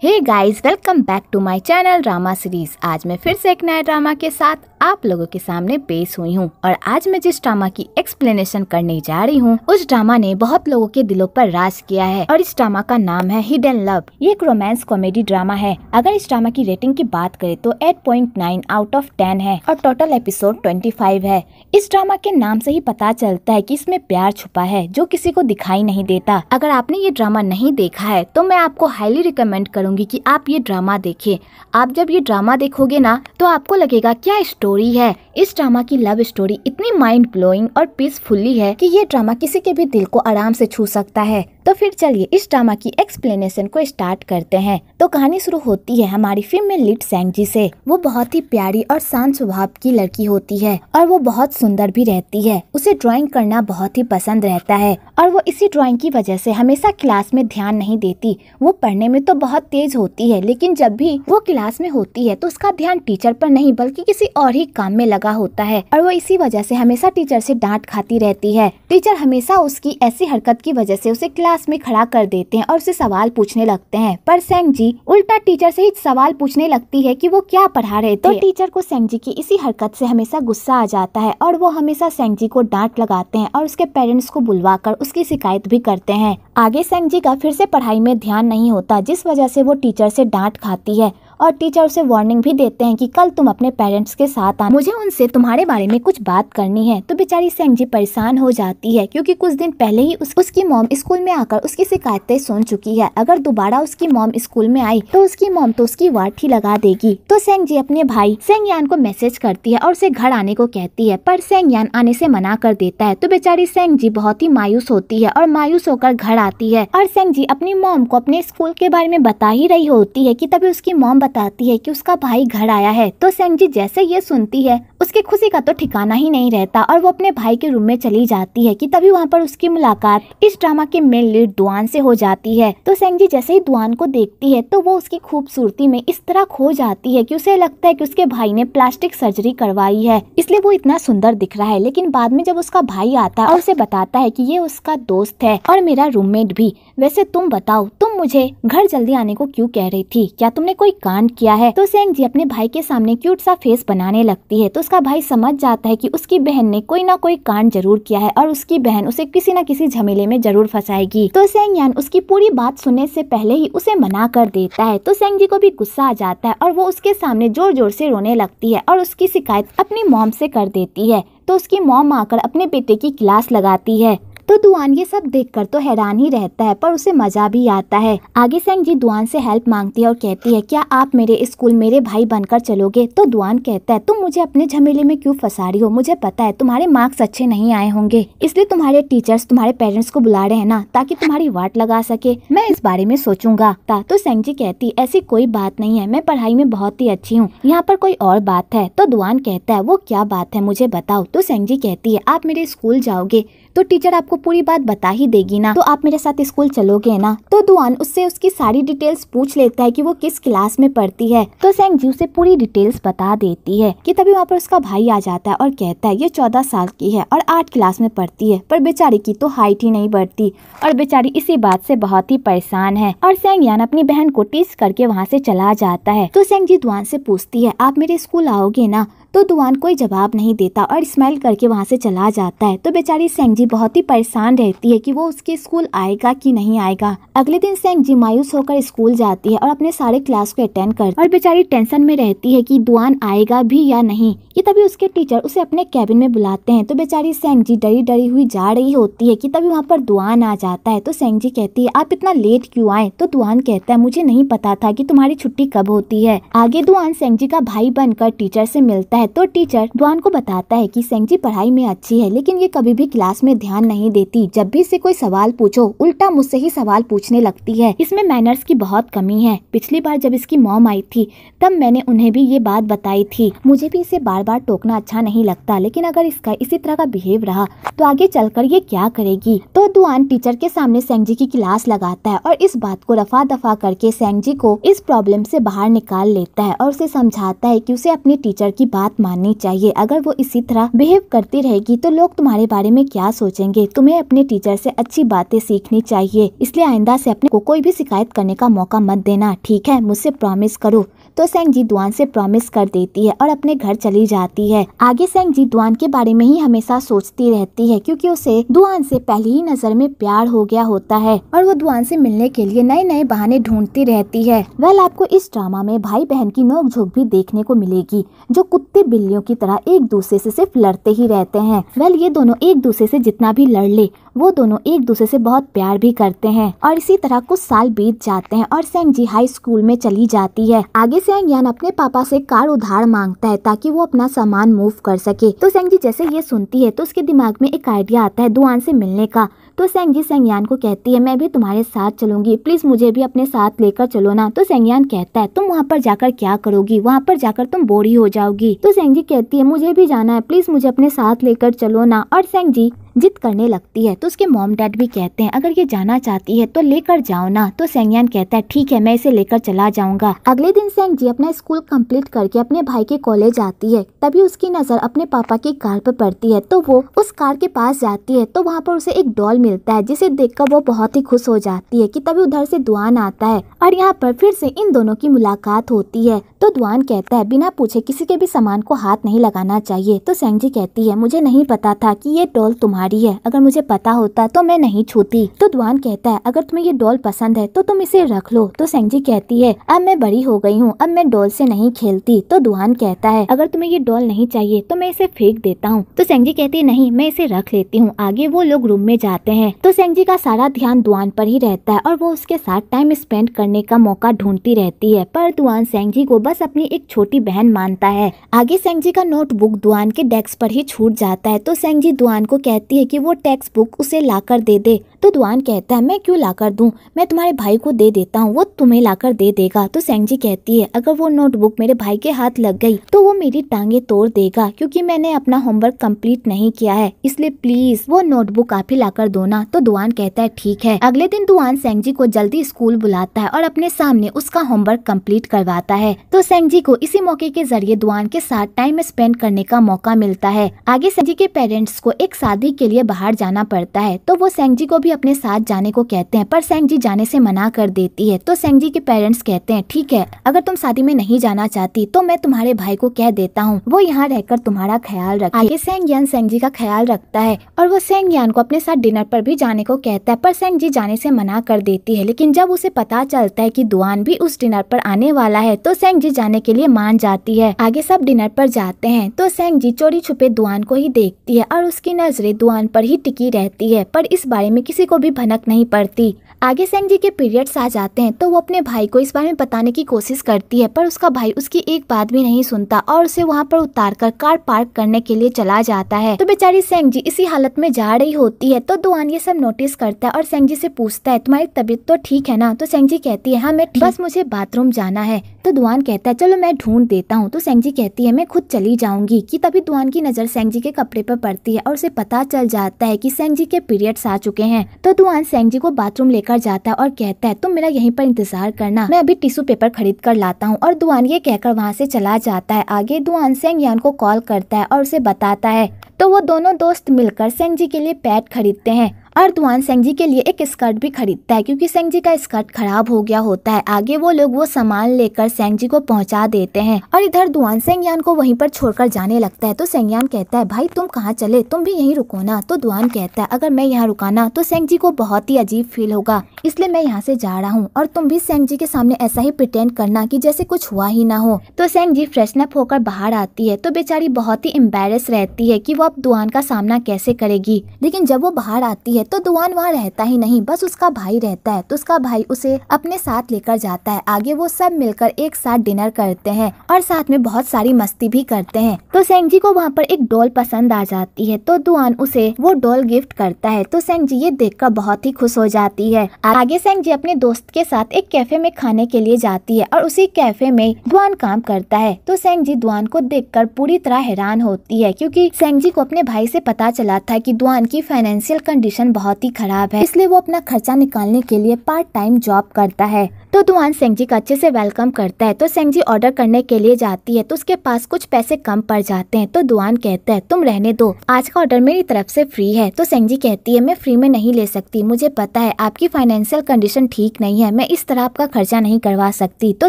Hey guys, welcome back to my channel drama series. आज मैं फिर से एक नए ड्रामा के साथ आप लोगों के सामने पेश हुई हूँ और आज मैं जिस ड्रामा की एक्सप्लेनेशन करने जा रही हूँ उस ड्रामा ने बहुत लोगों के दिलों पर राज किया है और इस ड्रामा का नाम है हिडन लव। ये एक रोमांस कॉमेडी ड्रामा है। अगर इस ड्रामा की रेटिंग की बात करें तो 8.9 आउट ऑफ 10 है और टोटल एपिसोड 25 है। इस ड्रामा के नाम से ही पता चलता है कि इसमें प्यार छुपा है जो किसी को दिखाई नहीं देता। अगर आपने ये ड्रामा नहीं देखा है तो मैं आपको हाईली रिकमेंड करूंगी कि आप ये ड्रामा देखें। आप जब ये ड्रामा देखोगे ना तो आपको लगेगा क्या स्टोरी है। इस ड्रामा की लव स्टोरी इतनी माइंड ब्लोइंग और पीसफुली है कि ये ड्रामा किसी के भी दिल को आराम से छू सकता है। तो फिर चलिए इस ड्रामा की एक्सप्लेनेशन को स्टार्ट करते हैं। तो कहानी शुरू होती है हमारी फिल्म में लीड सेंग जी से। वो बहुत ही प्यारी और शांत स्वभाव की लड़की होती है और वो बहुत सुंदर भी रहती है। उसे ड्राइंग करना बहुत ही पसंद रहता है और वो इसी ड्राइंग की वजह से हमेशा क्लास में ध्यान नहीं देती। वो पढ़ने में तो बहुत तेज होती है लेकिन जब भी वो क्लास में होती है तो उसका ध्यान टीचर पर नहीं बल्कि किसी और ही काम में लगा होता है और वो इसी वजह से हमेशा टीचर से डांट खाती रहती है। टीचर हमेशा उसकी ऐसी हरकत की वजह से उसे क्लास में खड़ा कर देते हैं और उसे सवाल पूछने लगते हैं। पर सेंग जी उल्टा टीचर से ही सवाल पूछने लगती है कि वो क्या पढ़ा रहे थे। तो टीचर को सेंग जी की इसी हरकत से हमेशा गुस्सा आ जाता है और वो हमेशा सेंग जी को डांट लगाते हैं और उसके पेरेंट्स को बुलवाकर उसकी शिकायत भी करते हैं। आगे सेंग जी का फिर से पढ़ाई में ध्यान नहीं होता जिस वजह से वो टीचर से डांट खाती है और टीचर उसे वार्निंग भी देते हैं कि कल तुम अपने पेरेंट्स के साथ आना, मुझे उनसे तुम्हारे बारे में कुछ बात करनी है। तो बेचारी सेंग जी परेशान हो जाती है क्योंकि कुछ दिन पहले ही उसकी मॉम स्कूल में आकर उसकी शिकायतें सुन चुकी है। अगर दोबारा उसकी मॉम स्कूल में आई तो उसकी मॉम तो उसकी वाट ही लगा देगी। तो सेंग जी अपने भाई सेंग यान को मैसेज करती है और उसे घर आने को कहती है पर सेंग यान आने से मना कर देता है। तो बेचारी सेंग जी बहुत ही मायूस होती है और मायूस होकर घर आती है और सेंग जी अपनी मॉम को अपने स्कूल के बारे में बता ही रही होती है कि तभी उसकी मॉम बताती है कि उसका भाई घर आया है। तो सेंग जी जैसे ये सुनती है उसकी खुशी का तो ठिकाना ही नहीं रहता और वो अपने भाई के रूम में चली जाती है कि तभी वहाँ पर उसकी मुलाकात इस ड्रामा के मेन लीड दुआन से हो जाती है। तो सेंग जी जैसे ही दुआन को देखती है तो वो उसकी खूबसूरती में इस तरह खो जाती है कि उसे लगता है कि उसके भाई ने प्लास्टिक सर्जरी करवाई है इसलिए वो इतना सुंदर दिख रहा है। लेकिन बाद में जब उसका भाई आता है और उसे बताता है कि ये उसका दोस्त है और मेरा रूममेट भी। वैसे तुम बताओ, तुम मुझे घर जल्दी आने को क्यों कह रही थी? क्या तुमने कोई कांड किया है? तो सेंग जी अपने भाई के सामने क्यूट सा फेस बनाने लगती है। तो उसका भाई समझ जाता है कि उसकी बहन ने कोई ना कोई कांड जरूर किया है और उसकी बहन उसे किसी न किसी झमेले में जरूर फंसाएगी। तो सेंग यान उसकी पूरी बात सुनने से पहले ही उसे मना कर देता है। तो सेंग जी को भी गुस्सा आ जाता है और वो उसके सामने जोर जोर से रोने लगती है और उसकी शिकायत अपनी मॉम से कर देती है। तो उसकी मॉम आकर अपने बेटे की क्लास लगाती है। तो दुआन ये सब देखकर तो हैरान ही रहता है पर उसे मजा भी आता है। आगे सेंग जी दुआन से हेल्प मांगती है और कहती है क्या आप मेरे स्कूल मेरे भाई बनकर चलोगे? तो दुआन कहता है तुम मुझे अपने झमेले में क्यों फंसा रही हो? मुझे पता है तुम्हारे मार्क्स अच्छे नहीं आए होंगे इसलिए तुम्हारे टीचर्स तुम्हारे पेरेंट्स को बुला रहे हैं ना ताकि तुम्हारी वाट लगा सके। मैं इस बारे में सोचूंगा। तो सेंग जी कहती ऐसी कोई बात नहीं है, मैं पढ़ाई में बहुत ही अच्छी हूँ, यहाँ पर कोई और बात है। तो दुआन कहता है वो क्या बात है मुझे बताओ। तो सेंग जी कहती है आप मेरे स्कूल जाओगे तो टीचर आपको पूरी बात बता ही देगी ना, तो आप मेरे साथ स्कूल चलोगे ना? तो दुआन उससे उसकी सारी डिटेल्स पूछ लेता है कि वो किस क्लास में पढ़ती है। तो सेंग जी उसे पूरी डिटेल्स बता देती है कि तभी वहाँ पर उसका भाई आ जाता है और कहता है ये 14 साल की है और 8 क्लास में पढ़ती है पर बेचारी की तो हाइट ही नहीं बढ़ती और बेचारी इसी बात से बहुत ही परेशान है। और सेंग यान अपनी बहन को टीज करके वहाँ से चला जाता है। तो सेंग जी दुआन से पूछती है आप मेरे स्कूल आओगे ना? तो दुआन कोई जवाब नहीं देता और स्माइल करके वहाँ से चला जाता है। तो बेचारी सेंग जी बहुत ही परेशान रहती है कि वो उसके स्कूल आएगा कि नहीं आएगा। अगले दिन सेंग जी मायूस होकर स्कूल जाती है और अपने सारे क्लास को अटेंड करती है और बेचारी टेंशन में रहती है कि दुआन आएगा भी या नहीं। कि तभी उसके टीचर उसे अपने कैबिन में बुलाते हैं। तो बेचारी सेंग जी डरी डरी हुई जा रही होती है कि तभी वहाँ पर दुआन आ जाता है। तो सेंग जी कहती है आप इतना लेट क्यों आए? तो दुआन कहता है मुझे नहीं पता था कि तुम्हारी छुट्टी कब होती है। आगे दुआन सेंग जी का भाई बनकर टीचर से मिलता है। तो टीचर दुआन को बताता है कि सेंग जी पढ़ाई में अच्छी है लेकिन ये कभी भी क्लास में ध्यान नहीं देती। जब भी इससे कोई सवाल पूछो उल्टा मुझसे ही सवाल पूछने लगती है। इसमें मैनर्स की बहुत कमी है। पिछली बार जब इसकी मॉम आई थी तब मैंने उन्हें भी ये बात बताई थी। मुझे भी इसे बार बार टोकना अच्छा नहीं लगता लेकिन अगर इसका इसी तरह का बिहेव रहा तो आगे चलकर ये क्या करेगी। तो दुआन टीचर के सामने सेंग जी की क्लास लगाता है और इस बात को रफा दफा करके सेंग जी को इस प्रॉब्लम से बाहर निकाल लेता है और उसे समझाता है कि उसे अपने टीचर की बात बात माननी चाहिए। अगर वो इसी तरह बिहेव करती रहेगी तो लोग तुम्हारे बारे में क्या सोचेंगे। तुम्हें अपने टीचर से अच्छी बातें सीखनी चाहिए, इसलिए आइंदा से अपने को कोई भी शिकायत करने का मौका मत देना, ठीक है? मुझसे प्रॉमिस करो। तो सेंग जी दुआन से प्रॉमिस कर देती है और अपने घर चली जाती है। आगे सेंग जी दुआन के बारे में ही हमेशा सोचती रहती है, क्योंकि उसे दुआन से पहली ही नजर में प्यार हो गया होता है और वो दुआन से मिलने के लिए नए नए बहाने ढूंढती रहती है। आपको इस ड्रामा में भाई बहन की नोकझोंक भी देखने को मिलेगी, जो कुत्ते बिल्लियों की तरह एक दूसरे से सिर्फ लड़ते ही रहते हैं। ये दोनों एक दूसरे से जितना भी लड़ ले, वो दोनों एक दूसरे से बहुत प्यार भी करते हैं। और इसी तरह कुछ साल बीत जाते हैं और सेंग जी हाई स्कूल में चली जाती है। आगे सेंग यान अपने पापा से कार उधार मांगता है ताकि वो अपना सामान मूव कर सके। तो सेंग जी जैसे ये सुनती है तो उसके दिमाग में एक आइडिया आता है दुआन से मिलने का। तो सेंग जी सेंग यान को कहती है मैं भी तुम्हारे साथ चलूंगी, प्लीज मुझे भी अपने साथ लेकर चलो ना। तो सेंग यान कहता है तुम वहाँ पर जाकर क्या करोगी, वहाँ पर जाकर तुम बोरी हो जाओगी। तो सेंग जी कहती है मुझे भी जाना है, प्लीज मुझे अपने साथ लेकर चलो ना। और सेंग जी जिद करने लगती है तो उसके मॉम डैड भी कहते हैं अगर ये जाना चाहती है तो लेकर जाओ ना। तो सेंग यान कहता है ठीक है, मैं इसे लेकर चला जाऊंगा। अगले दिन सेंग जी अपना स्कूल कंप्लीट करके अपने भाई के कॉलेज आती है। तभी उसकी नजर अपने पापा की कार पर पड़ती है, तो वो उस कार के पास जाती है। तो वहाँ पर उसे एक डॉल मिलता है, जिसे देखकर वो बहुत ही खुश हो जाती है कि तभी उधर से दुआन आता है और यहाँ पर फिर से इन दोनों की मुलाकात होती है। तो दुआन कहता है बिना पूछे किसी के भी सामान को हाथ नहीं लगाना चाहिए। तो सेंग जी कहती है मुझे नहीं पता था कि ये डॉल तुम्हारी है, अगर मुझे पता होता तो मैं नहीं छूती। तो दुआन कहता है अगर तुम्हें ये डॉल पसंद है तो तुम इसे रख लो। तो सेंग जी कहती है अब मैं बड़ी हो गई हूँ, अब मैं डॉल से नहीं खेलती। तो दुआन कहता है अगर तुम्हें ये डॉल नहीं चाहिए तो मैं इसे फेंक देता हूँ। तो सेंग जी कहती है नहीं, मैं इसे रख लेती हूँ। आगे वो लोग रूम में जाते हैं तो सेंग जी का सारा ध्यान दुआन पर ही रहता है और वो उसके साथ टाइम स्पेंड करने का मौका ढूंढती रहती है। पर दुआन सेंग जी को बस अपनी एक छोटी बहन मानता है। आगे सेंग जी का नोटबुक दुआन के डेस्क पर ही छूट जाता है। तो सेंग जी दुआन को कहती है कि वो टेक्स्ट बुक उसे लाकर दे दे। तो दुआन कहता है मैं क्यों लाकर दूं, मैं तुम्हारे भाई को दे देता हूँ, वो तुम्हें लाकर दे देगा। तो सेंग जी कहती है अगर वो नोटबुक मेरे भाई के हाथ लग गई तो वो मेरी टांगे तोड़ देगा, क्योंकि मैंने अपना होमवर्क कंप्लीट नहीं किया है, इसलिए प्लीज वो नोटबुक आप ही लाकर दो ना। तो दुआन कहता है ठीक है। अगले दिन दुआन सेंग जी को जल्दी स्कूल बुलाता है और अपने सामने उसका होमवर्क कंप्लीट करवाता है। तो सेंग जी को इसी मौके के जरिए दुआन के साथ टाइम स्पेंड करने का मौका मिलता है। आगे सेंग जी के पेरेंट्स को एक शादी के लिए बाहर जाना पड़ता है, तो वो सेंग जी को भी अपने साथ जाने को कहते हैं, पर सेंग जी जाने से मना कर देती है। तो सेंग जी के पेरेंट्स कहते हैं ठीक है, अगर तुम शादी में नहीं जाना चाहती तो मैं तुम्हारे भाई को कह देता हूँ, वो यहाँ रहकर तुम्हारा ख्याल रखे। आगे सेंग यान सेंग जी का ख्याल रखता है और वो सेंग यान को अपने साथ डिनर पर भी जाने को कहता है, पर सेंग जी जाने से मना कर देती है। लेकिन जब उसे पता चलता है कि दुआन भी उस डिनर पर आने वाला है तो सेंग जी जाने के लिए मान जाती है। आगे सब डिनर पर जाते हैं तो सेंग जी चोरी छुपे दुआन को ही देखती है और उसकी नजरें दुआन पर ही टिकी रहती है, पर इस बारे में किसी को भी भनक नहीं पड़ती। आगे सेंग जी के पीरियड्स आ जाते हैं तो वो अपने भाई को इस बारे में बताने की कोशिश करती है, पर उसका भाई उसकी एक बात भी नहीं सुनता और उसे वहाँ पर उतारकर कार पार्क करने के लिए चला जाता है। तो बेचारी सेंग जी इसी हालत में जा रही होती है। तो दुआन ये सब नोटिस करता है और सेंग जी से पूछता है तुम्हारी तबीयत तो ठीक है ना। तो सेंग जी कहती है हाँ मैं बस मुझे बाथरूम जाना है। तो दुआन कहता है चलो मैं ढूंढ देता हूँ। तो सेंग जी कहती है मैं खुद चली जाऊंगी। कि तभी दुआन की नजर सेंग जी के कपड़े पर पड़ती है और उसे पता चल जाता है कि सेंग जी के पीरियड्स आ चुके हैं। तो दुआन सेंग जी को बाथरूम लेकर जाता है और कहता है तुम मेरा यहीं पर इंतजार करना, मैं अभी टिश्यू पेपर खरीद कर लाता हूँ। और दुआन ये कहकर वहाँ से चला जाता है। आगे दुआन सेंग यान को कॉल करता है और उसे बताता है, तो वो दोनों दोस्त मिलकर सेंग जी के लिए पैड खरीदते हैं और दुआन सेंग जी के लिए एक स्कर्ट भी खरीदता है, क्योंकि सेंग जी का स्कर्ट खराब हो गया होता है। आगे वो लोग वो सामान लेकर सेंग जी को पहुंचा देते हैं और इधर दुआन सेंग यान को वहीं पर छोड़कर जाने लगता है। तो सेंग यान कहता है भाई तुम कहाँ चले, तुम भी यहीं रुको ना। तो दुआन कहता है अगर मैं यहाँ रुका ना तो सेंग जी को बहुत ही अजीब फील होगा, इसलिए मैं यहाँ से जा रहा हूँ और तुम भी सेंग जी के सामने ऐसा ही प्रिटेंड करना कि जैसे कुछ हुआ ही ना हो। तो सेंग जी फ्रेशन अप होकर बाहर आती है तो बेचारी बहुत ही एम्बेरस रहती है कि वो अब दुआन का सामना कैसे करेगी। लेकिन जब वो बाहर आती है तो दुआन वहाँ रहता ही नहीं, बस उसका भाई रहता है। तो उसका भाई उसे अपने साथ लेकर जाता है। आगे वो सब मिलकर एक साथ डिनर करते हैं और साथ में बहुत सारी मस्ती भी करते हैं। तो सेंग जी को वहाँ पर एक डॉल पसंद आ जाती है तो दुआन उसे वो डॉल गिफ्ट करता है। तो सेंग जी ये देखकर बहुत ही खुश हो जाती है। आगे सेंग जी अपने दोस्त के साथ एक कैफे में खाने के लिए जाती है और उसी कैफे में दुआन काम करता है। तो सेंग जी दुआन को देखकर पूरी तरह हैरान होती है, क्योंकि सेंग जी को अपने भाई से पता चला था कि दुआन की फाइनेंशियल कंडीशन कंडीशन बहुत ही खराब है, इसलिए वो अपना खर्चा निकालने के लिए पार्ट टाइम जॉब करता है। तो दुआन सेंगजी का अच्छे से वेलकम करता है। तो सेंगजी ऑर्डर करने के लिए जाती है तो उसके पास कुछ पैसे कम पड़ जाते हैं। तो दुआन कहता है तुम रहने दो, आज का ऑर्डर मेरी तरफ से फ्री है। तो सेंगजी कहती है मैं फ्री में नहीं ले सकती, मुझे पता है आपकी फाइनेंशियल कंडीशन ठीक नहीं है, मैं इस तरह आपका खर्चा नहीं करवा सकती। तो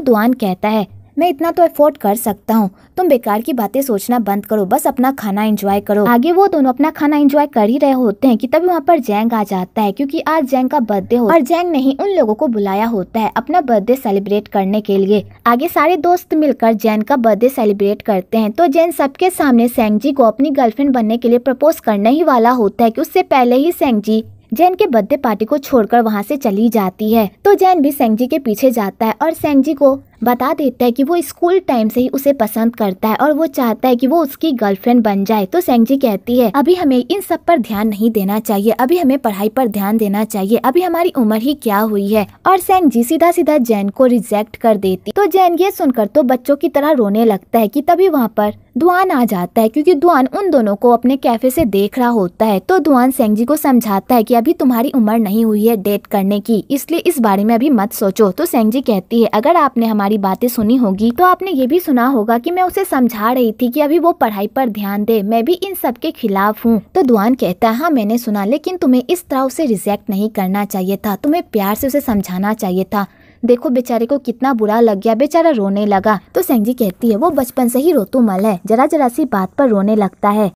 दुआन कहता है मैं इतना तो अफोर्ड कर सकता हूँ, तुम बेकार की बातें सोचना बंद करो, बस अपना खाना एंजॉय करो। आगे वो दोनों अपना खाना एंजॉय कर ही रहे होते हैं कि तभी वहाँ पर जैंग आ जाता है, क्योंकि आज जैंग का बर्थडे हो और जैंग ने ही उन लोगों को बुलाया होता है अपना बर्थडे सेलिब्रेट करने के लिए। आगे सारे दोस्त मिलकर जैन का बर्थडे सेलिब्रेट करते हैं। तो जैन सबके सामने सेंगजी को अपनी गर्लफ्रेंड बनने के लिए प्रपोज करने ही वाला होता है कि उससे पहले ही सेंगजी जैन के बर्थडे पार्टी को छोड़कर वहाँ से चली जाती है। तो जैन भी सेंगजी के पीछे जाता है और सेंगजी को बता देता है कि वो स्कूल टाइम से ही उसे पसंद करता है और वो चाहता है कि वो उसकी गर्लफ्रेंड बन जाए। तो सेंगजी कहती है अभी हमें इन सब पर ध्यान नहीं देना चाहिए, अभी हमें पढ़ाई पर ध्यान देना चाहिए, अभी हमारी उम्र ही क्या हुई है। और सेंगजी सीधा सीधा जैन को रिजेक्ट कर देती। तो जैन ये सुनकर तो बच्चों की तरह रोने लगता है कि तभी वहाँ पर दुआन आ जाता है, क्योंकि दुआन उन दोनों को अपने कैफे से देख रहा होता है। तो दुआन सेंगजी को समझाता है कि अभी तुम्हारी उम्र नहीं हुई है डेट करने की, इसलिए इस बारे में अभी मत सोचो। तो सेंगजी कहती है अगर आपने हमारी बातें सुनी होगी तो आपने ये भी सुना होगा कि मैं उसे समझा रही थी कि अभी वो पढ़ाई पर ध्यान दे, मैं भी इन सब के खिलाफ हूँ। तो दुआन कहता है हाँ मैंने सुना, लेकिन तुम्हें इस तरह उसे रिजेक्ट नहीं करना चाहिए था, तुम्हें प्यार से उसे समझाना चाहिए था। देखो बेचारे को कितना बुरा लग गया, बेचारा रोने लगा। तो सेंगजी कहती है वो बचपन से ही रोतुमल है, जरा जरा सी बात पर रोने लगता है।